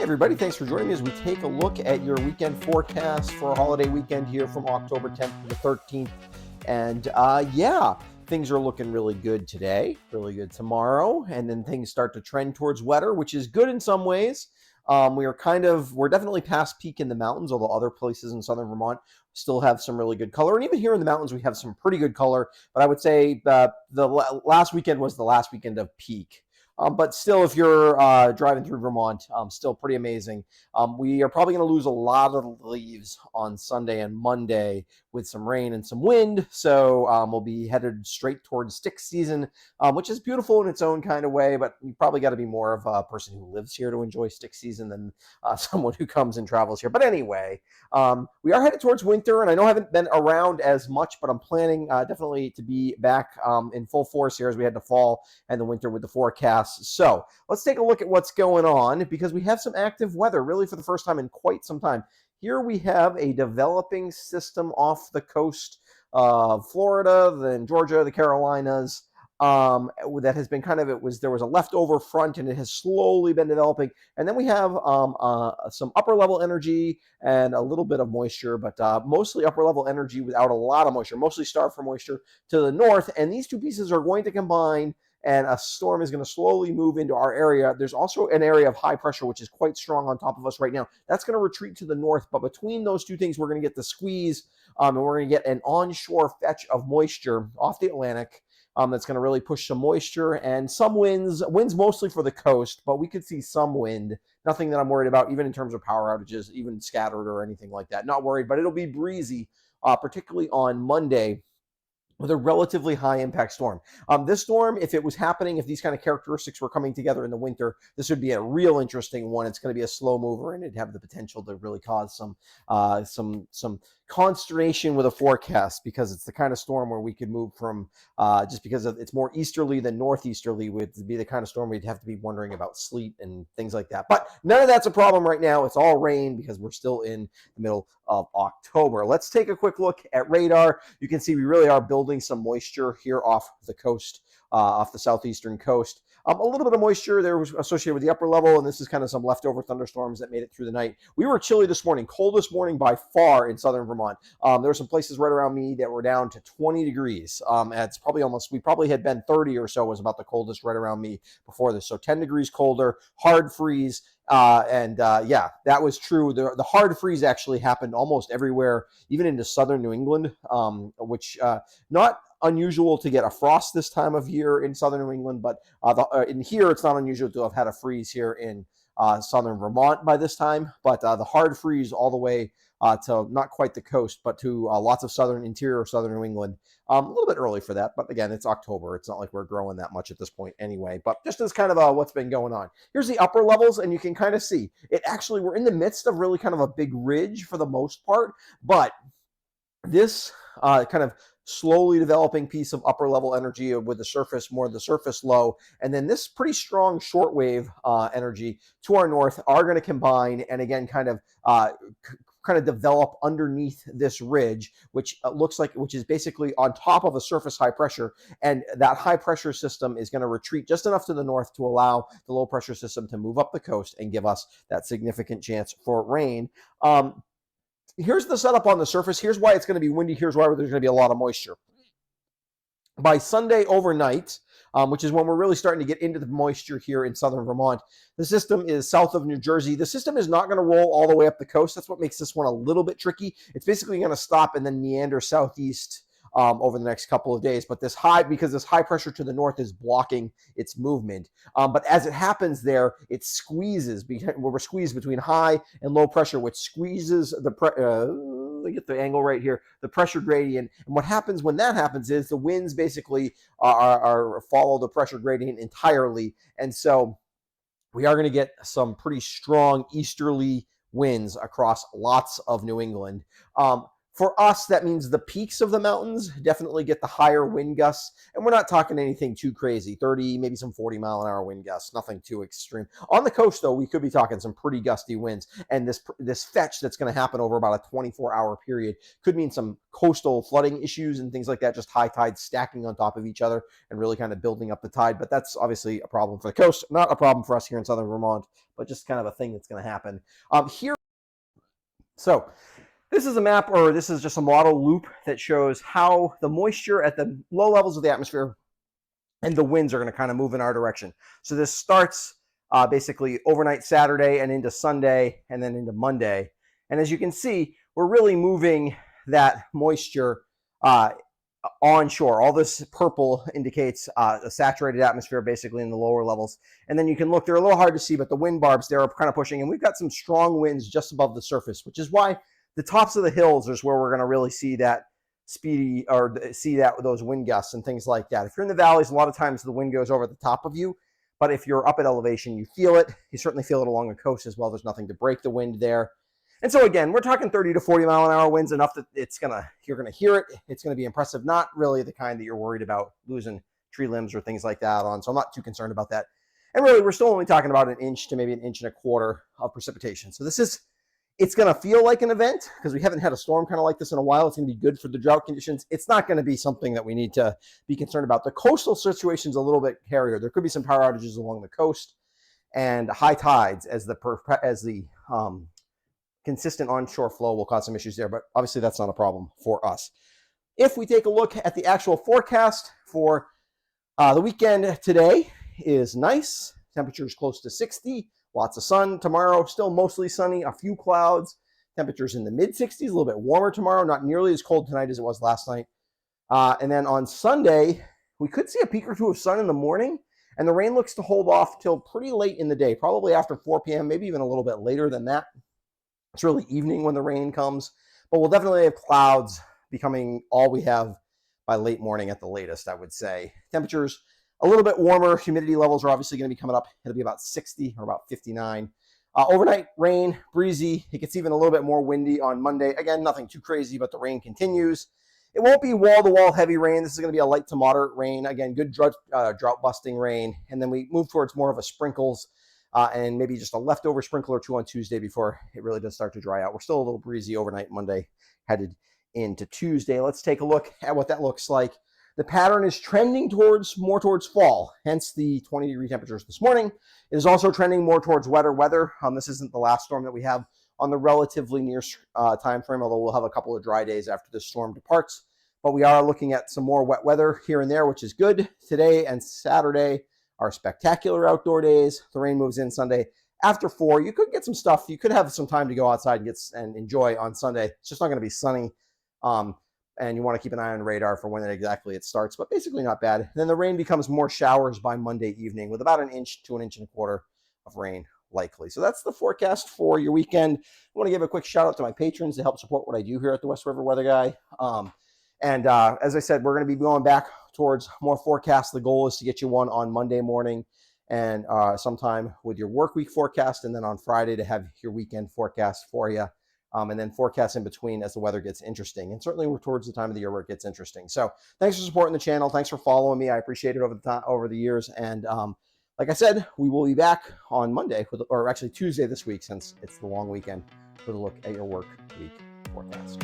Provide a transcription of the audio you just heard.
everybody, thanks for joining me as we take a look at your weekend forecast for a holiday weekend here from October 10th to the 13th. And things are looking really good today, really good tomorrow, and then things start to trend towards wetter, which is good in some ways. We're definitely past peak in the mountains, although other places in southern Vermont still have some really good color. And even here in the mountains, we have some pretty good color. But I would say the last weekend was the last weekend of peak. But still, if you're driving through Vermont, still pretty amazing. We are probably going to lose a lot of leaves on Sunday and Monday with some rain and some wind. So we'll be headed straight towards stick season, which is beautiful in its own kind of way. But you probably got to be more of a person who lives here to enjoy stick season than someone who comes and travels here. But anyway, we are headed towards winter, and I know I haven't been around as much, but I'm planning definitely to be back in full force here as we head to fall and the winter with the forecast. So let's take a look at what's going on because we have some active weather really for the first time in quite some time. Here we have a developing system off the coast of Florida, then Georgia, the Carolinas, that has been there was a leftover front and it has slowly been developing. And then we have some upper level energy and a little bit of moisture, but mostly upper level energy without a lot of moisture, mostly starved for moisture to the north. And these two pieces are going to combine and a storm is going to slowly move into our area. There's also an area of high pressure, which is quite strong on top of us right now. That's going to retreat to the north, but between those two things, we're going to get the squeeze, and we're going to get an onshore fetch of moisture off the Atlantic. That's going to really push some moisture and some winds mostly for the coast, but we could see some wind. Nothing that I'm worried about, even in terms of power outages, even scattered or anything like that. Not worried, but it'll be breezy, particularly on Monday, with a relatively high impact storm. This storm, if it was happening, if these kind of characteristics were coming together in the winter, this would be a real interesting one. It's going to be a slow mover, and it'd have the potential to really cause some consternation with a forecast because it's the kind of storm where we could move from just because it's more easterly than northeasterly would be the kind of storm we'd have to be wondering about sleet and things like that. But none of that's a problem right now. It's all rain because we're still in the middle of October. Let's take a quick look at radar. You can see we really are building some moisture here off the coast, off the southeastern coast. A little bit of moisture there was associated with the upper level, and this is kind of some leftover thunderstorms that made it through the night. We were chilly this morning, coldest morning by far in southern Vermont. There were some places right around me that were down to 20 degrees. It's probably we probably had been 30 or so was about the coldest right around me before this. So 10 degrees colder, hard freeze. That was true. The hard freeze actually happened almost everywhere, even into southern New England, which not unusual to get a frost this time of year in southern New England, but in here it's not unusual to have had a freeze here in southern Vermont by this time. But the hard freeze all the way to not quite the coast, but to lots of interior southern New England. A little bit early for that, but again, it's October. It's not like we're growing that much at this point anyway. But just as kind of what's been going on. Here's the upper levels, and you can kind of see it. Actually, we're in the midst of really kind of a big ridge for the most part, but this kind of slowly developing piece of upper level energy with the surface low, and then this pretty strong shortwave energy to our north are going to combine and again kind of develop underneath this ridge, which is basically on top of a surface high pressure. And that high pressure system is going to retreat just enough to the north to allow the low pressure system to move up the coast and give us that significant chance for rain. Here's the setup on the surface. Here's why it's going to be windy. Here's why there's going to be a lot of moisture. By Sunday overnight, which is when we're really starting to get into the moisture here in southern Vermont, the system is south of New Jersey. The system is not going to roll all the way up the coast. That's what makes this one a little bit tricky. It's basically going to stop and then meander southeast over the next couple of days. But this high pressure to the north is blocking its movement. But as it happens there, it squeezes. We're squeezed between high and low pressure, which squeezes get the angle right here, the pressure gradient. And what happens when that happens is the winds basically are follow the pressure gradient entirely. And so we are going to get some pretty strong easterly winds across lots of New England. For us, that means the peaks of the mountains definitely get the higher wind gusts. And we're not talking anything too crazy, 30, maybe some 40-mile-an-hour wind gusts, nothing too extreme. On the coast, though, we could be talking some pretty gusty winds. And this fetch that's going to happen over about a 24-hour period could mean some coastal flooding issues and things like that, just high tides stacking on top of each other and really kind of building up the tide. But that's obviously a problem for the coast, not a problem for us here in southern Vermont, but just kind of a thing that's going to happen. So this is a map, or this is just a model loop that shows how the moisture at the low levels of the atmosphere and the winds are going to kind of move in our direction. So this starts basically overnight Saturday and into Sunday and then into Monday. And as you can see, we're really moving that moisture onshore. All this purple indicates a saturated atmosphere basically in the lower levels. And then you can look, they're a little hard to see, but the wind barbs there are kind of pushing. And we've got some strong winds just above the surface, which is why the tops of the hills is where we're going to really see that speedy, or see that those wind gusts and things like that. If you're in the valleys, a lot of times the wind goes over the top of you, but if you're up at elevation, you feel it. You certainly feel it along the coast as well. There's nothing to break the wind there. And so again, we're talking 30 to 40-mile-an-hour winds, enough that you're going to hear it. It's going to be impressive, not really the kind that you're worried about losing tree limbs or things like that on. So I'm not too concerned about that. And really, we're still only talking about an inch to maybe an inch and a quarter of precipitation. So it's going to feel like an event because we haven't had a storm kind of like this in a while. It's going to be good for the drought conditions. It's not going to be something that we need to be concerned about. The coastal situation is a little bit hairier. There could be some power outages along the coast and high tides as the consistent onshore flow will cause some issues there, but obviously that's not a problem for us. If we take a look at the actual forecast for the weekend, today is nice. Temperatures close to 60. Lots of sun tomorrow, still mostly sunny, a few clouds. Temperatures in the mid-60s, a little bit warmer tomorrow, not nearly as cold tonight as it was last night. And then on Sunday, we could see a peak or two of sun in the morning, and the rain looks to hold off till pretty late in the day, probably after 4 p.m., maybe even a little bit later than that. It's really evening when the rain comes, but we'll definitely have clouds becoming all we have by late morning at the latest, I would say. Temperatures a little bit warmer. Humidity levels are obviously going to be coming up. It'll be about 60 or about 59. Overnight rain, breezy. It gets even a little bit more windy on Monday. Again, nothing too crazy, but the rain continues. It won't be wall-to-wall heavy rain. This is going to be a light to moderate rain. Again, good drought-busting rain. And then we move towards more of a sprinkles and maybe just a leftover sprinkle or two on Tuesday before it really does start to dry out. We're still a little breezy overnight Monday, headed into Tuesday. Let's take a look at what that looks like. The pattern is trending more towards fall, hence the 20-degree temperatures this morning. It is also trending more towards wetter weather. This isn't the last storm that we have on the relatively near time frame, although we'll have a couple of dry days after this storm departs. But we are looking at some more wet weather here and there, which is good. Today and Saturday are spectacular outdoor days. The rain moves in Sunday after 4. You could get some stuff. You could have some time to go outside and enjoy on Sunday. It's just not going to be sunny. And you want to keep an eye on radar for when exactly it starts, but basically not bad. And then the rain becomes more showers by Monday evening with about an inch to an inch and a quarter of rain likely. So that's the forecast for your weekend. I want to give a quick shout out to my patrons to help support what I do here at the West River Weather Guy. As I said, we're going to be going back towards more forecasts. The goal is to get you one on Monday morning and sometime with your work week forecast, and then on Friday to have your weekend forecast for you. And then forecasts in between as the weather gets interesting. And certainly we're towards the time of the year where it gets interesting. So thanks for supporting the channel. Thanks for following me. I appreciate it over the years. And like I said, we will be back on Monday, or actually Tuesday this week, since it's the long weekend, with a look at your work week forecast.